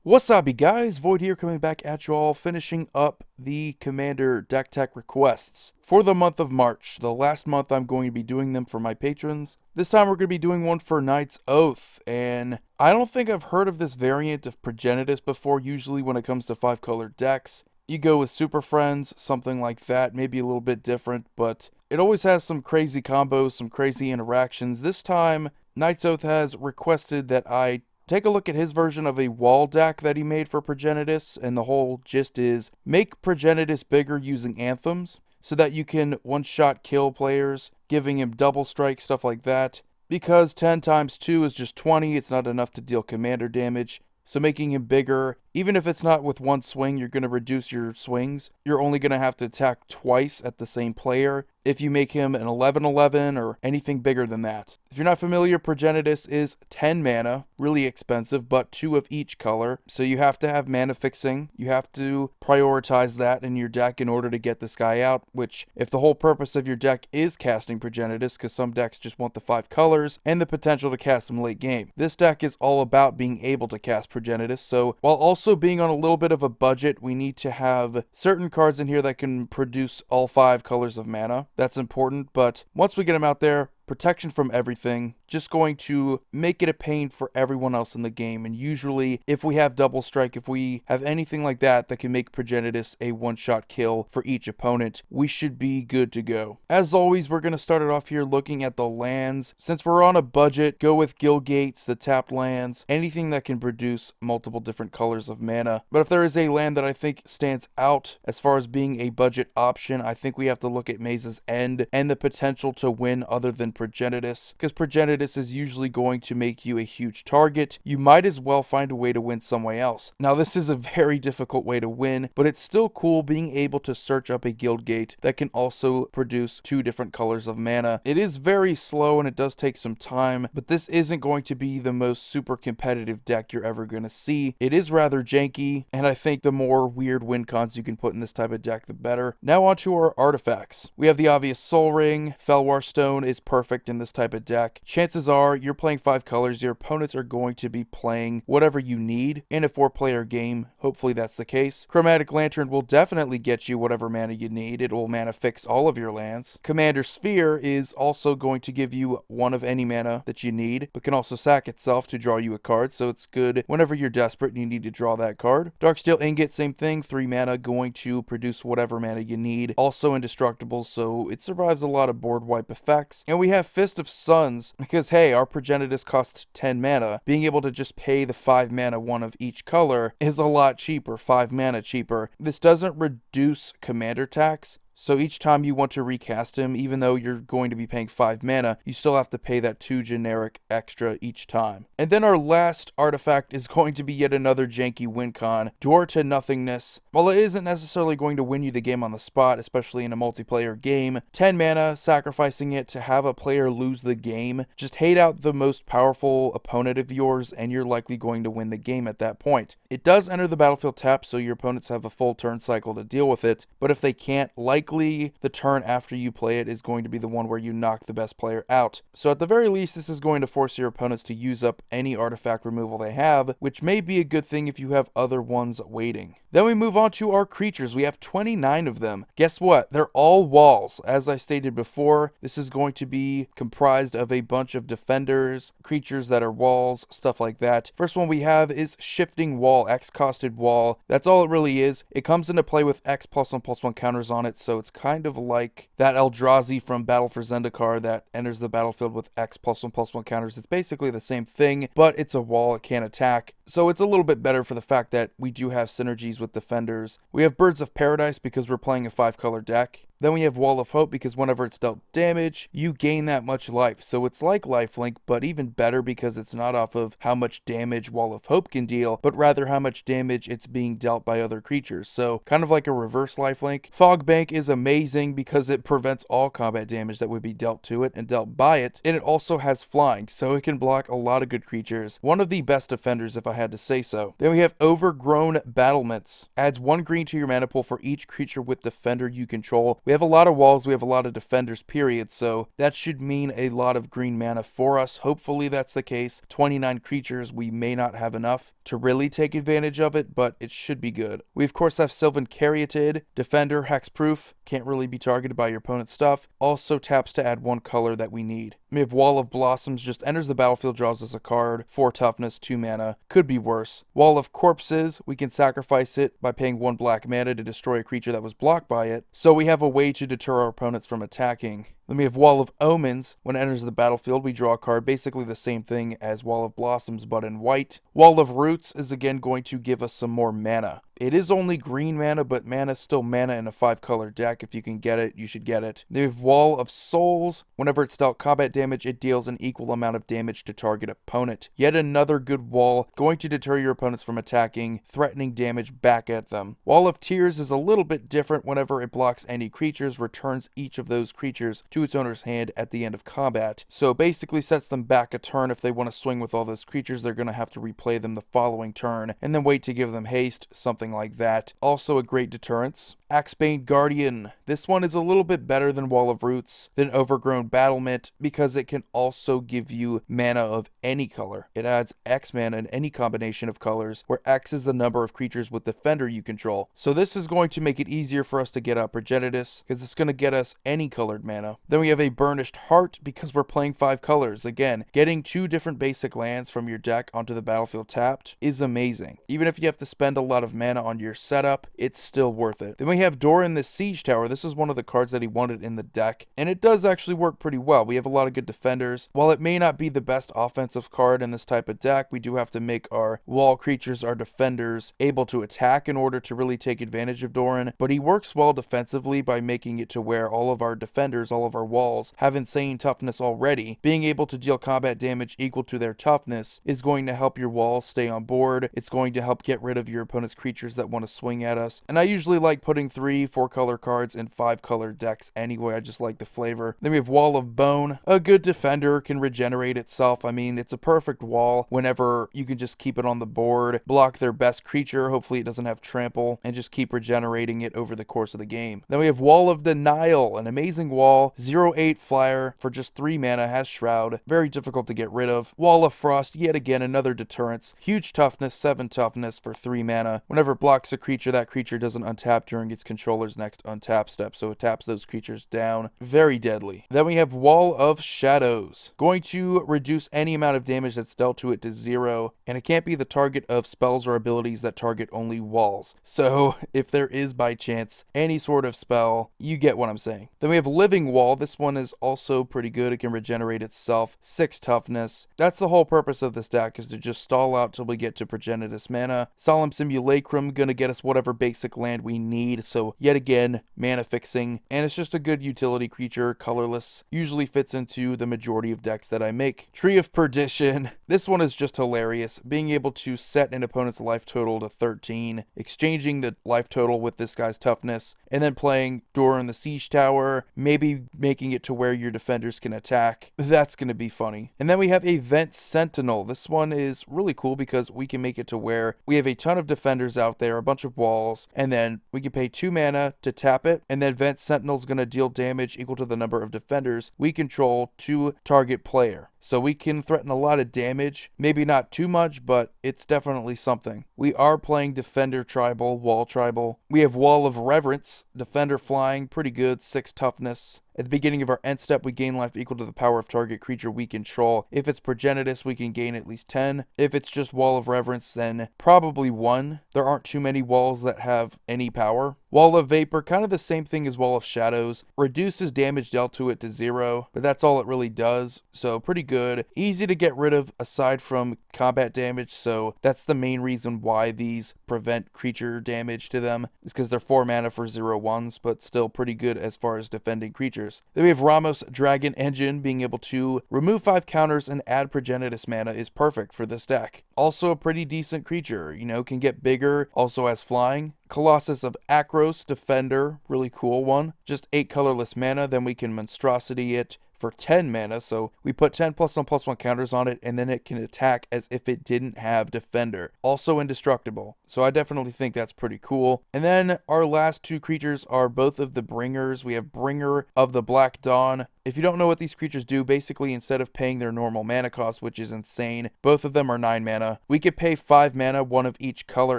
What's up, you guys? Void here, coming back at you all, finishing up the Commander deck tech requests for the month of March. The last month I'm going to be doing them for my patrons. This time we're going to be doing one for Knight's Oath, and I don't think I've heard of this variant of Progenitus before. Usually when it comes to 5-color decks, you go with Super Friends, something like that, maybe a little bit different, but it always has some crazy combos, some crazy interactions. This time, Knight's Oath has requested that I take a look at his version of a wall deck that he made for Progenitus, and the whole gist is make Progenitus bigger using anthems so that you can one-shot kill players, giving him double strike, stuff like that. Because 10 times 2 is just 20, it's not enough to deal commander damage. So making him bigger, even if it's not with one swing, you're going to reduce your swings. You're only going to have to attack twice at the same player if you make him an 11/11 or anything bigger than that. If you're not familiar, Progenitus is 10 mana, really expensive, but 2 of each color. So you have to have mana fixing. You have to prioritize that in your deck in order to get this guy out, which if the whole purpose of your deck is casting Progenitus, because some decks just want the 5 colors and the potential to cast him late game. This deck is all about being able to cast Progenitus, so while also being on a little bit of a budget, we need to have certain cards in here that can produce all 5 colors of mana. That's important, but once we get them out there, protection from everything, just going to make it a pain for everyone else in the game. And usually, if we have double strike, if we have anything like that that can make Progenitus a one-shot kill for each opponent, we should be good to go. As always, we're going to start it off here looking at the lands. Since we're on a budget, go with Guild Gates, the tapped lands, anything that can produce multiple different colors of mana. But if there is a land that I think stands out as far as being a budget option, I think we have to look at Maze's End and the potential to win other than Progenitus, because Progenitus is usually going to make you a huge target. You might as well find a way to win some way else. Now, this is a very difficult way to win, but it's still cool being able to search up a guild gate that can also produce 2 different colors of mana. It is very slow and it does take some time, but this isn't going to be the most super competitive deck you're ever going to see. It is rather janky, and I think the more weird win cons you can put in this type of deck, the better. Now on to our artifacts. We have the obvious Soul Ring. Felwar Stone is perfect in this type of deck. Chances are you're playing 5 colors, your opponents are going to be playing whatever you need in a 4-player game. Hopefully that's the case. Chromatic Lantern will definitely get you whatever mana you need. It will mana fix all of your lands. Commander Sphere is also going to give you 1 of any mana that you need, but can also sack itself to draw you a card, so it's good whenever you're desperate and you need to draw that card. Darksteel Ingot, same thing, 3 mana, going to produce whatever mana you need. Also indestructible, so it survives a lot of board wipe effects. And we have Fist of Suns, because hey, our Progenitus costs 10 mana. Being able to just pay the 5 mana 1 of each color is a lot cheaper, 5 mana cheaper. This doesn't reduce commander tax, so each time you want to recast him, even though you're going to be paying 5 mana, you still have to pay that 2 generic extra each time. And then our last artifact is going to be yet another janky win con, Door to Nothingness. While it isn't necessarily going to win you the game on the spot, especially in a multiplayer game, 10 mana, sacrificing it to have a player lose the game. Just hate out the most powerful opponent of yours, and you're likely going to win the game at that point. It does enter the battlefield tapped, so your opponents have a full turn cycle to deal with it, but if they can't, likely the turn after you play it is going to be the one where you knock the best player out. So at the very least, this is going to force your opponents to use up any artifact removal they have, which may be a good thing if you have other ones waiting. Then we move on to our creatures. We have 29 of them. Guess what? They're all walls. As I stated before, this is going to be comprised of a bunch of defenders, creatures that are walls, stuff like that. First one we have is Shifting Wall, X-costed wall. That's all it really is. It comes into play with X +1/+1 counters on it, so it's kind of like that Eldrazi from Battle for Zendikar that enters the battlefield with X +1/+1 counters. It's basically the same thing, but it's a wall, it can't attack. So it's a little bit better for the fact that we do have synergies with defenders. We have Birds of Paradise because we're playing a 5-color deck. Then we have Wall of Hope because whenever it's dealt damage, you gain that much life. So it's like Lifelink, but even better because it's not off of how much damage Wall of Hope can deal, but rather how much damage it's being dealt by other creatures. So kind of like a reverse Lifelink. Fog Bank is amazing because it prevents all combat damage that would be dealt to it and dealt by it. And it also has flying, so it can block a lot of good creatures. One of the best defenders, if I had to say so. Then we have Overgrown Battlements. Adds 1 green to your mana pool for each creature with defender you control We have a lot of walls, we have a lot of defenders, period, so that should mean a lot of green mana for us. Hopefully that's the case. 29 creatures, we may not have enough to really take advantage of it, but it should be good. We of course have Sylvan Caryatid, defender, hexproof, can't really be targeted by your opponent's stuff. Also taps to add 1 color that we need. We have Wall of Blossoms, just enters the battlefield, draws us a card, 4 toughness, 2 mana. Could be worse. Wall of Corpses, we can sacrifice it by paying 1 black mana to destroy a creature that was blocked by it, so we have a way to deter our opponents from attacking. Then we have Wall of Omens. When it enters the battlefield, we draw a card, basically the same thing as Wall of Blossoms, but in white. Wall of Roots is again going to give us some more mana. It is only green mana, but mana is still mana in a 5-color deck. If you can get it, you should get it. They have Wall of Souls. Whenever it's dealt combat damage, it deals an equal amount of damage to target opponent. Yet another good wall, going to deter your opponents from attacking, threatening damage back at them. Wall of Tears is a little bit different. Whenever it blocks any creatures, returns each of those creatures to its owner's hand at the end of combat. So basically sets them back a turn. If they want to swing with all those creatures, they're going to have to replay them the following turn, and then wait to give them haste, something like that. Also a great deterrence. Axebane Guardian. This one is a little bit better than Wall of Roots, than Overgrown Battlement, because it can also give you mana of any color. It adds X mana in any combination of colors, where X is the number of creatures with Defender you control. So this is going to make it easier for us to get out Progenitus, because it's going to get us any colored mana. Then we have a Burnished Heart, because we're playing 5 colors. Again, getting 2 different basic lands from your deck onto the battlefield tapped is amazing. Even if you have to spend a lot of mana on your setup, it's still worth it. Then we have Doran the Siege Tower. This is one of the cards that he wanted in the deck, and it does actually work pretty well. We have a lot of good defenders. While it may not be the best offensive card in this type of deck, we do have to make our wall creatures, our defenders, able to attack in order to really take advantage of Doran, but he works well defensively by making it to where all of our defenders, all of our walls, have insane toughness already. Being able to deal combat damage equal to their toughness is going to help your walls stay on board. It's going to help get rid of your opponent's creatures that want to swing at us, and I usually like putting 3-4 color cards in 5-color decks anyway. I just like the flavor. Then we have Wall of Bone. A good defender can regenerate itself. I mean, it's a perfect wall whenever you can just keep it on the board, block their best creature, hopefully it doesn't have trample, and just keep regenerating it over the course of the game. Then we have Wall of Denial, an amazing wall, 0/8 flyer for just 3 mana, has Shroud, very difficult to get rid of. Wall of Frost, yet again another deterrence, huge toughness, 7 toughness for 3 mana. Whenever it blocks a creature, that creature doesn't untap during its controller's next untap step, so it taps those creatures down. Very deadly. Then we have Wall of Shadows, going to reduce any amount of damage that's dealt to it to 0, and it can't be the target of spells or abilities that target only walls. So if there is by chance any sort of spell, you get what I'm saying. Then we have Living Wall. This one is also pretty good. It can regenerate itself, 6 toughness. That's the whole purpose of this deck, is to just stall out till we get to Progenitus mana. Solemn Simulacrum, gonna get us whatever basic land we need, so yet again, mana fixing, and it's just a good utility creature, colorless, usually fits into the majority of decks that I make. Tree of Perdition. This one is just hilarious. Being able to set an opponent's life total to 13, exchanging the life total with this guy's toughness, and then playing Doran the Siege Tower, maybe making it to where your defenders can attack. That's gonna be funny. And then we have a Vent Sentinel. This one is really cool because we can make it to where we have a ton of defenders out there, a bunch of walls, and then we can pay 2 mana to tap it, and then Vent Sentinel's gonna deal damage equal to the number of defenders we control to target player. So we can threaten a lot of damage, maybe not too much, but it's definitely something. We are playing Defender Tribal, Wall Tribal. We have Wall of Reverence, Defender flying, pretty good, 6 toughness. At the beginning of our end step, we gain life equal to the power of target creature we control. If it's Progenitus, we can gain at least 10. If it's just Wall of Reverence, then probably 1. There aren't too many walls that have any power. Wall of Vapor, kind of the same thing as Wall of Shadows. Reduces damage dealt to it to 0, but that's all it really does. So pretty good. Easy to get rid of aside from combat damage, so that's the main reason why these prevent creature damage to them, is because they're 4 mana for 0/1s, but still pretty good as far as defending creatures. Then we have Ramos Dragon Engine. Being able to remove 5 counters and add Progenitus mana is perfect for this deck. Also a pretty decent creature, you know, can get bigger, also has flying. Colossus of Akros, Defender, really cool one. Just 8 colorless mana, then we can Monstrosity it for 10 mana, so we put 10 +1/+1 counters on it, and then it can attack as if it didn't have Defender. Also indestructible, so I definitely think that's pretty cool. And then our last two creatures are both of the Bringers. We have Bringer of the Black Dawn. If you don't know what these creatures do, basically instead of paying their normal mana cost, which is insane, both of them are 9 mana. We could pay 5 mana, one of each color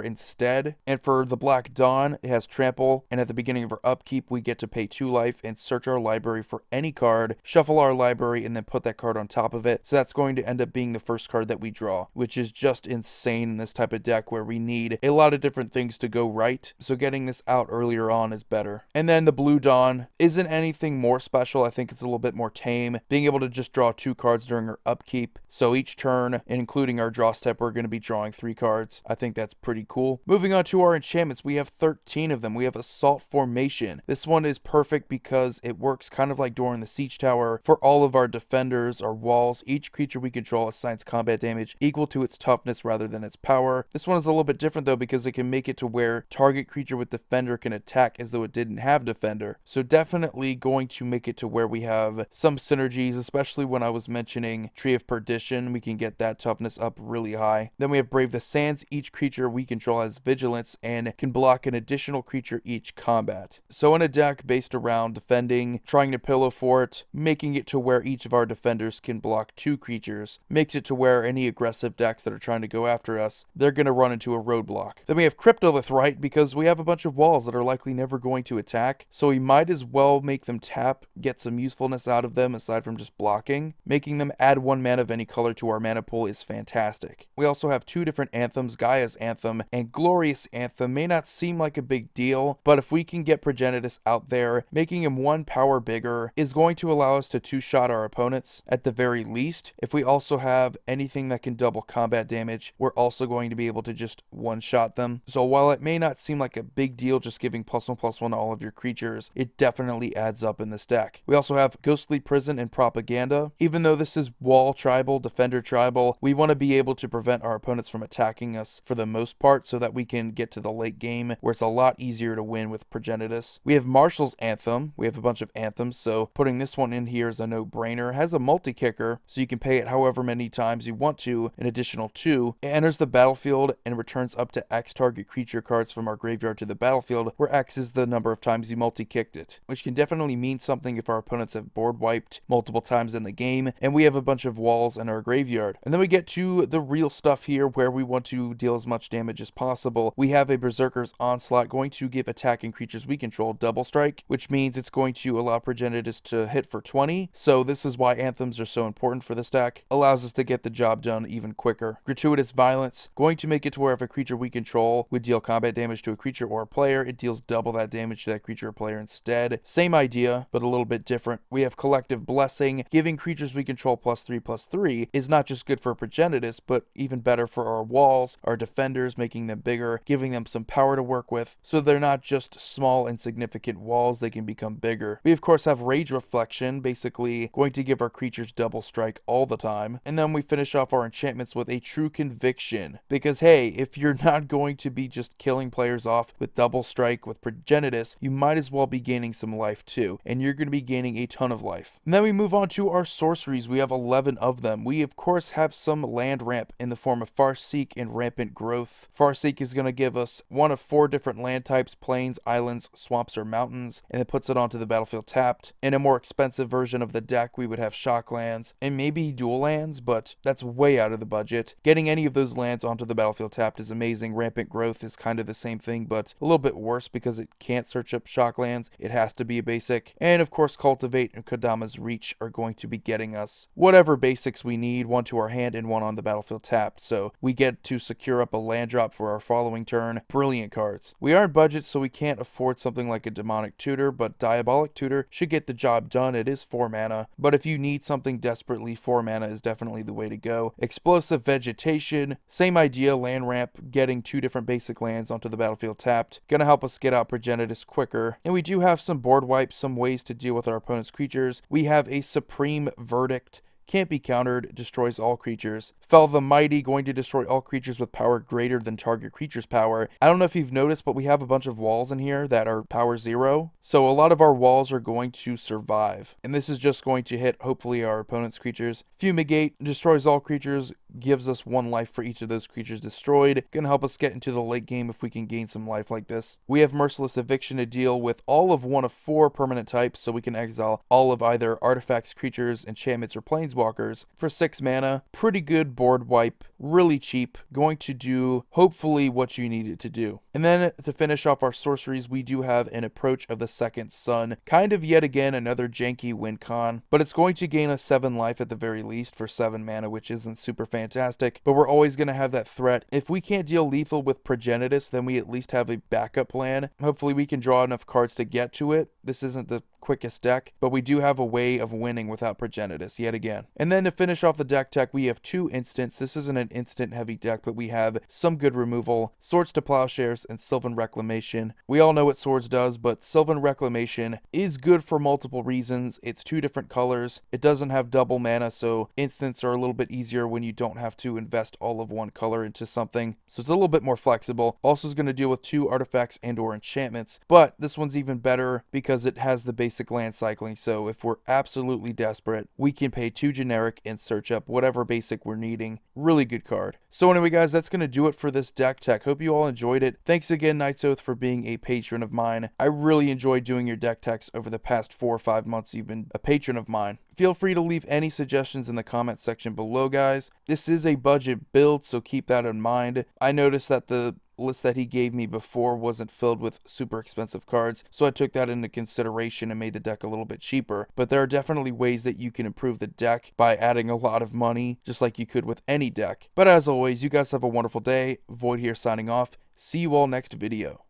instead. And for the Black Dawn, it has Trample, and at the beginning of our upkeep, we get to pay 2 life and search our library for any card, shuffle our library, and then put that card on top of it. So that's going to end up being the first card that we draw, which is just insane in this type of deck where we need a lot of different things to go right. So getting this out earlier on is better. And then the Blue Dawn isn't anything more special. I think it's a little bit more tame, being able to just draw 2 cards during our upkeep. So each turn, including our draw step, we're going to be drawing 3 cards. I think that's pretty cool. Moving on to our enchantments, we have 13 of them. We have Assault Formation. This one is perfect because it works kind of like Door in the Siege Tower for all of our defenders, our walls. Each creature we control assigns combat damage equal to its toughness rather than its power. This one is a little bit different though because it can make it to where target creature with Defender can attack as though it didn't have Defender. So definitely going to make it to where we have some synergies, especially when I was mentioning Tree of Perdition. We can get that toughness up really high. Then we have Brave the Sands. Each creature we control has Vigilance and can block an additional creature each combat. So in a deck based around defending, trying to pillow fort, making it to where each of our defenders can block 2 creatures, makes it to where any aggressive decks that are trying to go after us, they're going to run into a roadblock. Then we have Cryptolith, right? Because we have a bunch of walls that are likely never going to attack, so we might as well make them tap, get some usefulness out of them aside from just blocking. Making them add 1 mana of any color to our mana pool is fantastic. We also have 2 different anthems, Gaia's Anthem and Glorious Anthem. May not seem like a big deal, but if we can get Progenitus out there, making him 1 power bigger is going to allow us to 2-shot our opponents at the very least. If we also have anything that can double combat damage, we're also going to be able to just 1-shot them. So while it may not seem like a big deal just giving +1/+1 to all of your creatures, it definitely adds up in this deck. We also have Ghostly Prison and Propaganda. Even though this is wall tribal, defender tribal, we want to be able to prevent our opponents from attacking us for the most part so that we can get to the late game where it's a lot easier to win with Progenitus. We have Marshall's Anthem. We have a bunch of anthems, so putting this one in here is a no-brainer. It has a multi-kicker, so you can pay it however many times you want to, an additional 2. It enters the battlefield and returns up to X target creature cards from our graveyard to the battlefield, where X is the number of times you multi-kicked it, which can definitely mean something if our opponents have board wiped multiple times in the game, and we have a bunch of walls in our graveyard. And then we get to the real stuff here where we want to deal as much damage as possible. We have a Berserker's Onslaught going to give attacking creatures we control double strike, which means it's going to allow Progenitus to hit for 20. So this is why anthems are so important for this deck. Allows us to get the job done even quicker. Gratuitous Violence, going to make it to where if a creature we control would deal combat damage to a creature or a player, it deals double that damage to that creature or player instead. Same idea, but a little bit different. We have Collective Blessing, giving creatures we control +3/+3 is not just good for Progenitus, but even better for our walls, our defenders, making them bigger, giving them some power to work with, so they're not just small insignificant walls, they can become bigger. We of course have Rage Reflection, basically going to give our creatures double strike all the time. And then we finish off our enchantments with a True Conviction, because hey, if you're not going to be just killing players off with double strike with Progenitus, you might as well be gaining some life too, and you're going to be gaining a ton of life. And then we move on to our sorceries. We have 11 of them. We of course have some land ramp in the form of Farseek and Rampant Growth. Farseek is going to give us one of 4 different land types: plains, islands, swamps, or mountains, and it puts it onto the battlefield tapped. In a more expensive version of the deck, we would have Shocklands and maybe dual lands, but that's way out of the budget. Getting any of those lands onto the battlefield tapped is amazing. Rampant Growth is kind of the same thing, but a little bit worse because it can't search up Shocklands. It has to be a basic. And of course, Cultivate and Kodama's Reach are going to be getting us whatever basics we need, one to our hand and one on the battlefield tapped. So we get to secure up a land drop for our following turn. Brilliant cards. We aren't budget, so we can't afford something like a Demonic Tutor, but Diabolic Tutor should get the job done. It is 4 mana, but if you need something desperately, 4 mana is definitely the way to go. Explosive Vegetation, same idea, land ramp, getting 2 different basic lands onto the battlefield tapped. Gonna help us get out Progenitus quicker. And we do have some board wipes, some ways to deal with our opponent's creatures. We have a Supreme Verdict, can't be countered, destroys all creatures. Fell the Mighty, going to destroy all creatures with power greater than target creature's power. I don't know if you've noticed, but we have a bunch of walls in here that are power 0. So a lot of our walls are going to survive. And this is just going to hit, hopefully, our opponent's creatures. Fumigate, destroys all creatures, gives us 1 life for each of those creatures destroyed. Gonna help us get into the late game if we can gain some life like this. We have Merciless Eviction to deal with all of 1 of 4 permanent types, so we can exile all of either artifacts, creatures, enchantments, or planeswalkers for 6 mana. Pretty good board wipe, really cheap, going to do hopefully what you need it to do. And then to finish off our sorceries, we do have an Approach of the Second Sun. Kind of yet again another janky win con, but it's going to gain us 7 life at the very least for 7 mana, which isn't super fantastic, but we're always going to have that threat. If we can't deal lethal with Progenitus, then we at least have a backup plan. Hopefully we can draw enough cards to get to it. This isn't the quickest deck, but we do have a way of winning without Progenitus yet again. And then to finish off the deck tech, we have 2 instants. This isn't an instant heavy deck, but we have some good removal, Swords to Plowshares and Sylvan Reclamation. We all know what Swords does, but Sylvan Reclamation is good for multiple reasons. It's 2 different colors. It doesn't have double mana, so instants are a little bit easier when you don't have to invest all of 1 color into something. So it's a little bit more flexible. Also is going to deal with 2 artifacts and or enchantments, but this one's even better because it has the basic land cycling. So if we're absolutely desperate, we can pay 2 generic and search up whatever basic we're needing. Really good card. So anyway, guys, that's going to do it for this deck tech. Hope you all enjoyed it. Thanks again, Night's Oath, for being a patron of mine. I really enjoyed doing your deck techs over the past 4 or 5 months you've been a patron of mine. Feel free to leave any suggestions in the comment section below, guys. This is a budget build, so keep that in mind. I noticed that the list that he gave me before wasn't filled with super expensive cards, so I took that into consideration and made the deck a little bit cheaper. But there are definitely ways that you can improve the deck by adding a lot of money, just like you could with any deck. But as always, you guys have a wonderful day. Void here signing off. See you all next video.